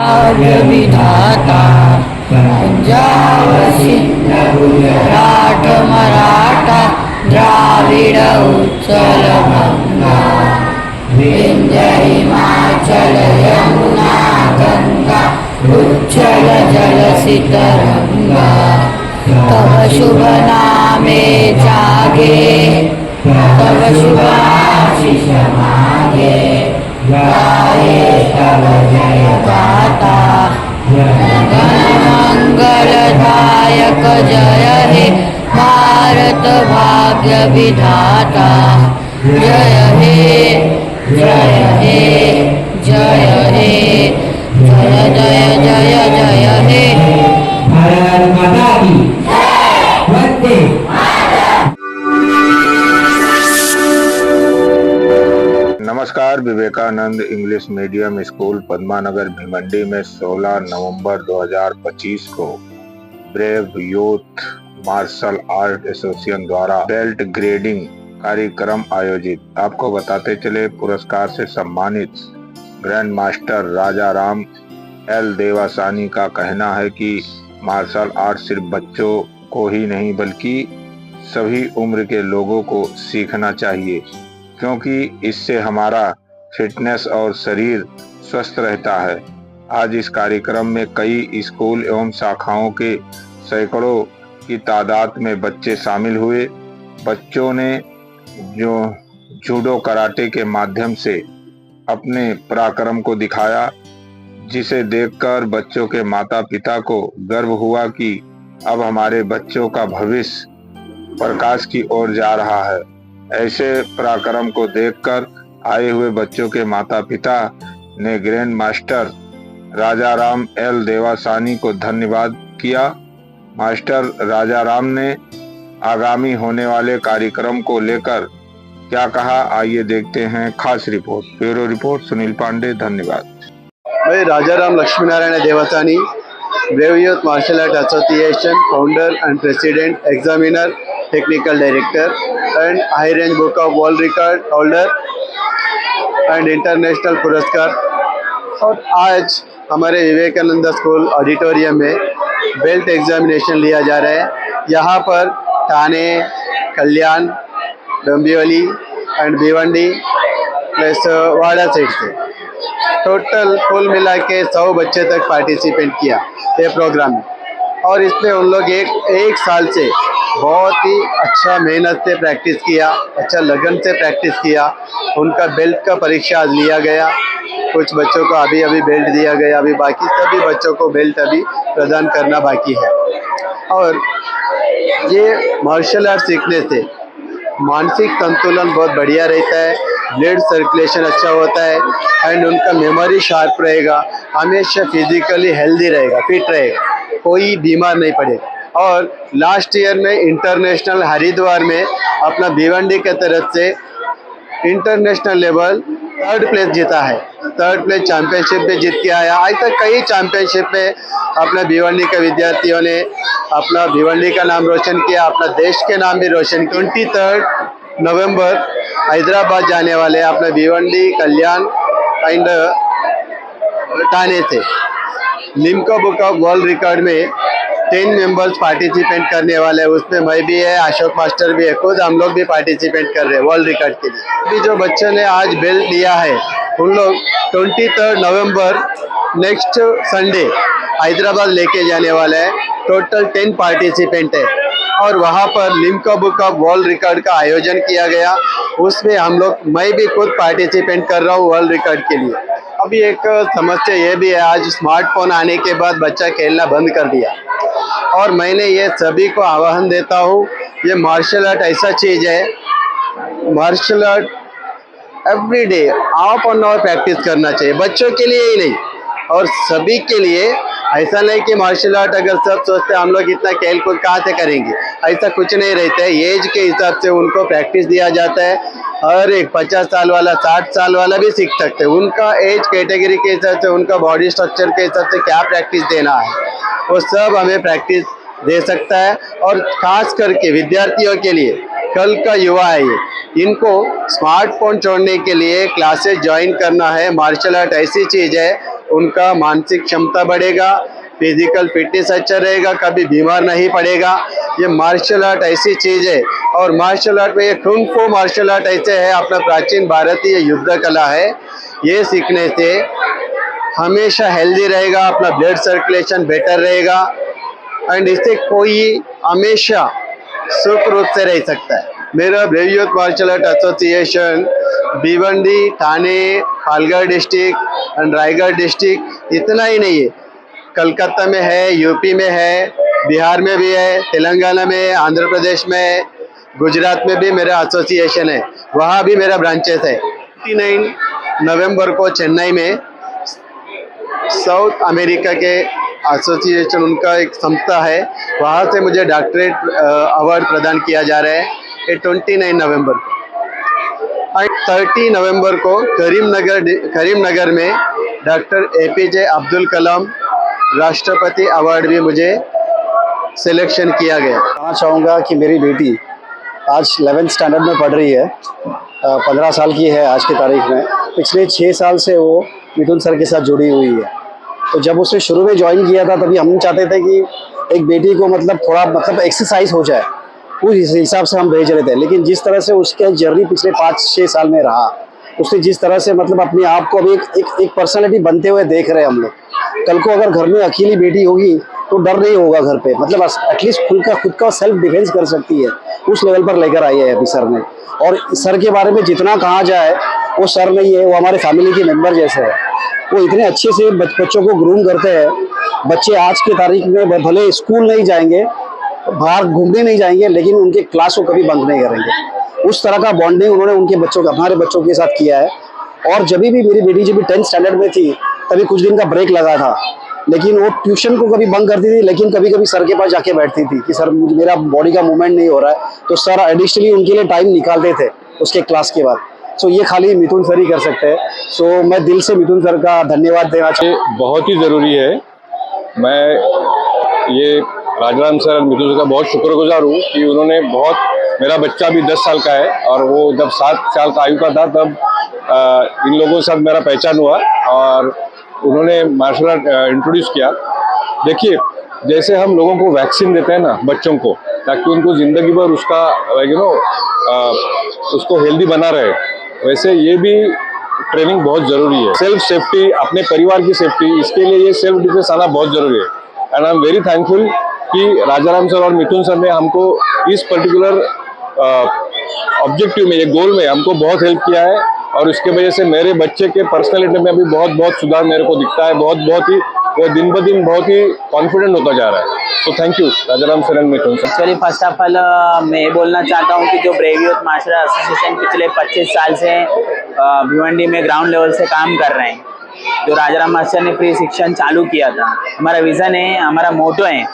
भाग्य विधाता पंजाब सिंध गुजरात मराठा द्राविड़ उत्कल गंगा विंध्य हिमाचल यमुना गंगा उच्चल जलसि तरंगा। तव शुभ नामे जागे तव शुभ आशीष मागे गाये तव जय गाथा। मंगलदायक जय हे भारत भाग्य विधाता। जय हे जय हे जय हे जय जय जय जय हे भारत माता की वंदे। नमस्कार। Vivekananda English medium school Padmanagar Bhiwandi में 16 नवंबर 2025 को brave youth martial art association द्वारा बेल्ट ग्रेडिंग कार्यक्रम आयोजित। आपको बताते चले, पुरस्कार से सम्मानित grand master Raja Ram L Devasani का कहना है कि मार्शल आर्ट सिर्फ बच्चों को ही नहीं बल्कि सभी उम्र के लोगों को सीखना चाहिए, क्योंकि इससे हमारा फिटनेस और शरीर स्वस्थ रहता है। आज इस कार्यक्रम में कई स्कूल एवं शाखाओं के सैकड़ों की तादाद में बच्चे शामिल हुए। बच्चों ने जो जूडो कराटे के माध्यम से अपने पराक्रम को दिखाया, जिसे देखकर बच्चों के माता पिता को गर्व हुआ कि अब हमारे बच्चों का भविष्य प्रकाश की ओर जा रहा है। ऐसे पराक्रम को देखकर आए हुए बच्चों के माता पिता ने grand master Raja Ram L देवासानी को धन्यवाद किया। मास्टर राजा राम ने आगामी होने वाले कार्यक्रम को लेकर क्या कहा, आइए देखते हैं खास report. Bureau report Sunil Pandey. धन्यवाद। मैं Raja Ram Lakshmi Narayan Devsani, brave youth martial art association founder and president, examiner, technical director and high range book of world record holder and international पुरस्कार। और आज हमारे विवेकानंद स्कूल ऑडिटोरियम में बेल्ट एग्जामिनेशन लिया जा रहा है। यहाँ पर Thane, Kalyan, Dombivli and Bhiwandi plus Wada side से टोटल कुल मिला के 100 बच्चे तक पार्टिसिपेट किया ये प्रोग्राम में। और इसमें उन लोग एक साल से बहुत ही अच्छा मेहनत से प्रैक्टिस किया, अच्छा लगन से प्रैक्टिस किया। उनका बेल्ट का परीक्षा आज लिया गया। कुछ बच्चों को अभी बेल्ट दिया गया, अभी बाकी सभी बच्चों को बेल्ट अभी प्रदान करना बाकी है। और ये मार्शल आर्ट सीखने से मानसिक संतुलन बहुत बढ़िया रहता है, ब्लड सर्कुलेशन अच्छा होता है एंड उनका मेमोरी शार्प रहेगा, हमेशा फिजिकली हेल्दी रहेगा, फिट रहेगा, कोई बीमार नहीं पड़ेगा। और लास्ट ईयर में इंटरनेशनल हरिद्वार में अपना भिवंडी के तरफ से इंटरनेशनल लेवल 3rd प्लेस जीता है। 3rd प्लेस चैंपियनशिप में जीत के आया। आज तक कई चैंपियनशिप में अपना भिवंडी के विद्यार्थियों ने अपना भिवंडी का नाम रोशन किया, अपना देश के नाम भी रोशन। 23 नवंबर हैदराबाद जाने वाले अपना भिवंडी, कल्याण एंड ठाणे से Limca book of world record में 10 मेंबर्स पार्टिसिपेट करने वाले हैं। उसमें मैं भी है, अशोक मास्टर भी है, खुद हम लोग भी पार्टिसिपेट कर रहे हैं वर्ल्ड रिकॉर्ड के लिए। अभी जो बच्चों ने आज बेल्ट लिया है उन लोग 23 नवंबर नेक्स्ट संडे हैदराबाद लेके जाने वाले हैं। टोटल 10 पार्टिसिपेंट है और वहाँ पर Limca book of world record का आयोजन किया गया। उसमें मैं भी खुद पार्टिसिपेट कर रहा हूँ वर्ल्ड रिकॉर्ड के लिए। अभी एक समस्या ये भी है, आज स्मार्टफोन आने के बाद बच्चा खेलना बंद कर दिया। और मैंने ये सभी को आह्वान देता हूँ, ये मार्शल आर्ट ऐसा चीज़ है, martial art every day half an hour practice करना चाहिए, बच्चों के लिए ही नहीं और सभी के लिए। ऐसा नहीं कि मार्शल आर्ट अगर सब सोचते हम लोग इतना खेल कूद कहाँ से करेंगे, ऐसा कुछ नहीं रहता है। एज के हिसाब से उनको प्रैक्टिस दिया जाता है। हर एक 50 साल वाला, 60 साल वाला भी सीख सकते हैं। उनका एज कैटेगरी के हिसाब से, उनका बॉडी स्ट्रक्चर के हिसाब से क्या प्रैक्टिस देना है वो सब हमें प्रैक्टिस दे सकता है। और खास करके विद्यार्थियों के लिए कल का युवा है ये, इनको स्मार्टफोन छोड़ने के लिए क्लासेस ज्वाइन करना है। मार्शल आर्ट ऐसी चीज़ है उनका मानसिक क्षमता बढ़ेगा, फिजिकल फिटनेस अच्छा रहेगा, कभी बीमार नहीं पड़ेगा। ये मार्शल आर्ट ऐसी चीज़ है, और मार्शल आर्ट में ये कुंग फू मार्शल आर्ट ऐसे है, अपना प्राचीन भारतीय युद्ध कला है। ये सीखने से हमेशा हेल्दी रहेगा, अपना ब्लड सर्कुलेशन बेटर रहेगा, एंड इससे कोई हमेशा सुख रूप से रह सकता है। मेरा brave youth martial art association Bhiwandi, Thane, Palghar district and Raigad district इतना ही नहीं है, कलकत्ता में है, यूपी में है, बिहार में भी है, तेलंगाना में, आंध्र प्रदेश में, गुजरात में भी मेरा एसोसिएशन है, वहाँ भी मेरा ब्रांचेस है। 29 नवंबर को चेन्नई में साउथ अमेरिका के एसोसिएशन, उनका एक संस्था है, वहाँ से मुझे डॉक्टरेट अवार्ड प्रदान किया जा रहा है। ये 29 नवंबर को। 30 नवंबर को करीमनगर में डॉक्टर APJ अब्दुल कलाम राष्ट्रपति अवार्ड भी मुझे सिलेक्शन किया गया। कहना चाहूँगा कि मेरी बेटी आज 11th स्टैंडर्ड में पढ़ रही है, 15 साल की है आज की तारीख में। पिछले 6 साल से वो मिथुन सर के साथ जुड़ी हुई है। तो जब उसे शुरू में ज्वाइन किया था तभी हम चाहते थे कि एक बेटी को थोड़ा एक्सरसाइज हो जाए, उस हिसाब से हम भेज रहे थे। लेकिन जिस तरह से उसका जर्नी पिछले 5-6 साल में रहा, उसने जिस तरह से अपने आप को अभी एक पर्सनैलिटी बनते हुए देख रहे हैं हम लोग। कल को अगर घर में अकेली बेटी होगी तो डर नहीं होगा घर पे, एटलीस्ट खुद का सेल्फ डिफेंस कर सकती है। उस लेवल पर लेकर आई है अभी सर ने। और सर के बारे में जितना कहा जाए वो सर नहीं है, वो हमारे फैमिली के मेंबर जैसे है। वो इतने अच्छे से बच्चों को ग्रूम करते हैं। बच्चे आज की तारीख में भले स्कूल नहीं जाएंगे, बाहर घूमने नहीं जाएंगे, लेकिन उनके क्लास को कभी बंक नहीं करेंगे। उस तरह का बॉन्डिंग उन्होंने हमारे बच्चों के साथ किया है। और जब भी मेरी बेटी जब 10th स्टैंडर्ड में थी तभी कुछ दिन का ब्रेक लगा था, लेकिन वो ट्यूशन को कभी बंक करती थी, लेकिन कभी कभी सर के पास जाके बैठती थी कि सर मेरा बॉडी का मूवमेंट नहीं हो रहा है, तो सर एडिशनली उनके लिए टाइम निकालते थे उसके क्लास के बाद। सो ये खाली मिथुन सर ही कर सकते हैं। सो मैं दिल से मिथुन सर का धन्यवाद देना चाहिए। बहुत ही ज़रूरी है। मैं ये राजाराम सर और मिथुन सर का बहुत शुक्रगुजार हूँ कि उन्होंने मेरा बच्चा भी 10 साल का है और वो जब 7 साल का आयु का था तब इन लोगों के साथ मेरा पहचान हुआ और उन्होंने मार्शल आर्ट इंट्रोड्यूस किया। देखिए, जैसे हम लोगों को वैक्सीन देते हैं ना बच्चों को, ताकि उनको ज़िंदगी भर उसका उसको हेल्दी बना रहे, वैसे ये भी ट्रेनिंग बहुत ज़रूरी है। सेल्फ सेफ्टी, अपने परिवार की सेफ्टी, इसके लिए ये सेल्फ डिफेंस आना बहुत ज़रूरी है। And I am very thankful कि राजाराम सर और मिथुन सर ने हमको इस पर्टिकुलर ऑब्जेक्टिव में, ये गोल में हमको बहुत हेल्प किया है। और उसके वजह से मेरे बच्चे के पर्सनैलिटी में भी बहुत सुधार मेरे को दिखता है। बहुत ही वो दिन ब दिन बहुत ही कॉन्फिडेंट होता जा रहा है। तो thank you Rajaram sir and Mithun sir. Actually first of all मैं ये बोलना चाहता हूँ कि जो brave youth martial art association पिछले 25 साल से भिवंडी में ग्राउंड लेवल से काम कर रहे हैं, जो राजाराम मास्टर ने फ्री शिक्षण चालू किया था। हमारा विज़न है, हमारा मोटो है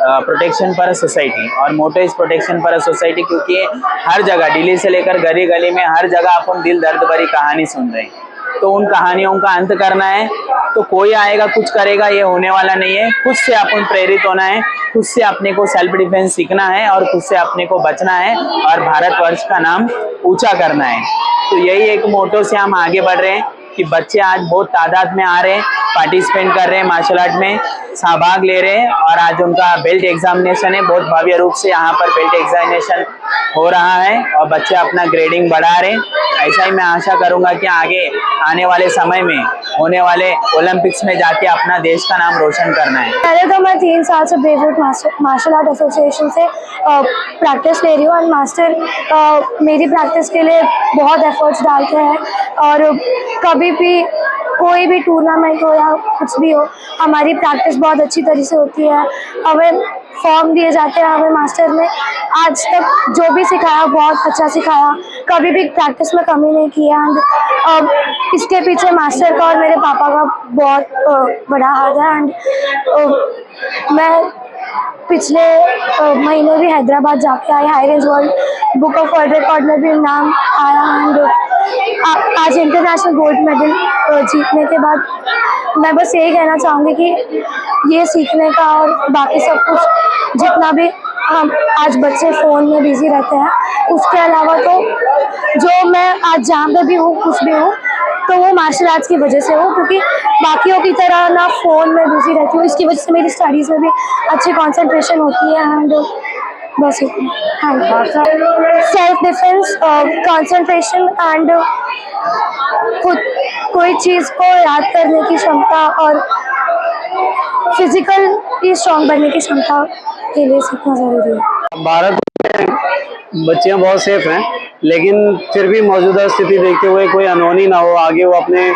प्रोटेक्शन फॉर सोसाइटी, और motto is protection for society, क्योंकि हर जगह दिल्ली से लेकर गली गली में हर जगह अपन दिल दर्द भरी कहानी सुन रहे हैं। तो उन कहानियों का अंत करना है। तो कोई आएगा कुछ करेगा ये होने वाला नहीं है। खुद से अपन प्रेरित होना है, खुद से अपने को सेल्फ डिफेंस सीखना है और खुद से अपने को बचना है और भारतवर्ष का नाम ऊंचा करना है। तो यही एक मोटो से हम आगे बढ़ रहे हैं कि बच्चे आज बहुत तादाद में आ रहे हैं, पार्टिसिपेट कर रहे हैं, मार्शल आर्ट में सहभाग ले रहे हैं। और आज उनका बेल्ट एग्जामिनेशन है, बहुत भव्य रूप से यहाँ पर बेल्ट एग्जामिनेशन हो रहा है और बच्चे अपना ग्रेडिंग बढ़ा रहे हैं। ऐसा ही मैं आशा करूंगा कि आगे आने वाले समय में होने वाले ओलंपिक्स में जाके अपना देश का नाम रोशन करना है। पहले तो मैं 3 साल से brave youth martial art association से प्रैक्टिस ले रही हूँ, और मास्टर मेरी प्रैक्टिस के लिए बहुत एफर्ट्स डालते हैं। और कभी भी कोई भी टूर्नामेंट हो या कुछ भी हो, हमारी प्रैक्टिस बहुत अच्छी तरह से होती है। हमें फॉर्म दिए जाते हैं, हमें मास्टर ने आज तक जो भी सिखाया बहुत अच्छा सिखाया, कभी भी प्रैक्टिस में कमी नहीं की है। एंड इसके पीछे मास्टर का और मेरे पापा का बहुत बड़ा हाथ है। एंड मैं पिछले महीने भी हैदराबाद जाके आई, high range world book of world record में भी नाम आया। एंड आज इंटरनेशनल गोल्ड मेडल जीतने के बाद मैं बस यही कहना चाहूँगी कि ये सीखने का और बाकी सब कुछ जितना भी हम आज बच्चे फ़ोन में बिजी रहते हैं, उसके अलावा तो जो मैं आज जहाँ पे भी हूँ कुछ भी हूँ, तो वो मार्शल आर्ट्स की वजह से हो, क्योंकि बाकियों की तरह ना फ़ोन में बिजी रहती हूँ, इसकी वजह से मेरी स्टडीज़ में भी अच्छी कंसंट्रेशन होती है। एंड बस इतना। सेल्फ डिफेंस, कंसंट्रेशन एंड खुद कोई चीज़ को याद करने की क्षमता और फिजिकली स्ट्रॉन्ग बनने की क्षमता के लिए सीखना ज़रूरी है। भारत में बच्चियां बहुत सेफ हैं, लेकिन फिर भी मौजूदा स्थिति देखते हुए कोई अनहोनी ना हो, आगे वो अपने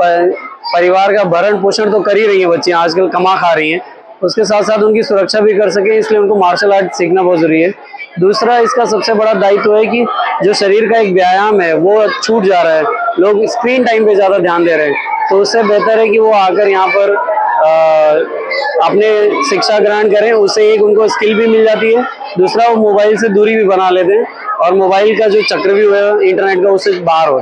परिवार का भरण पोषण तो कर ही रही हैं बच्चियां, आजकल कमा खा रही हैं, उसके साथ साथ उनकी सुरक्षा भी कर सके, इसलिए उनको मार्शल आर्ट सीखना बहुत ज़रूरी है। दूसरा, इसका सबसे बड़ा दायित्व है कि जो शरीर का एक व्यायाम है वो छूट जा रहा है, लोग स्क्रीन टाइम पे ज़्यादा ध्यान दे रहे हैं, तो उससे बेहतर है कि वो आकर यहाँ पर अपने शिक्षा ग्रहण करें। उससे एक उनको स्किल भी मिल जाती है, दूसरा वो मोबाइल से दूरी भी बना लेते हैं और मोबाइल का जो चक्रव्यूह है इंटरनेट का, उससे बाहर हो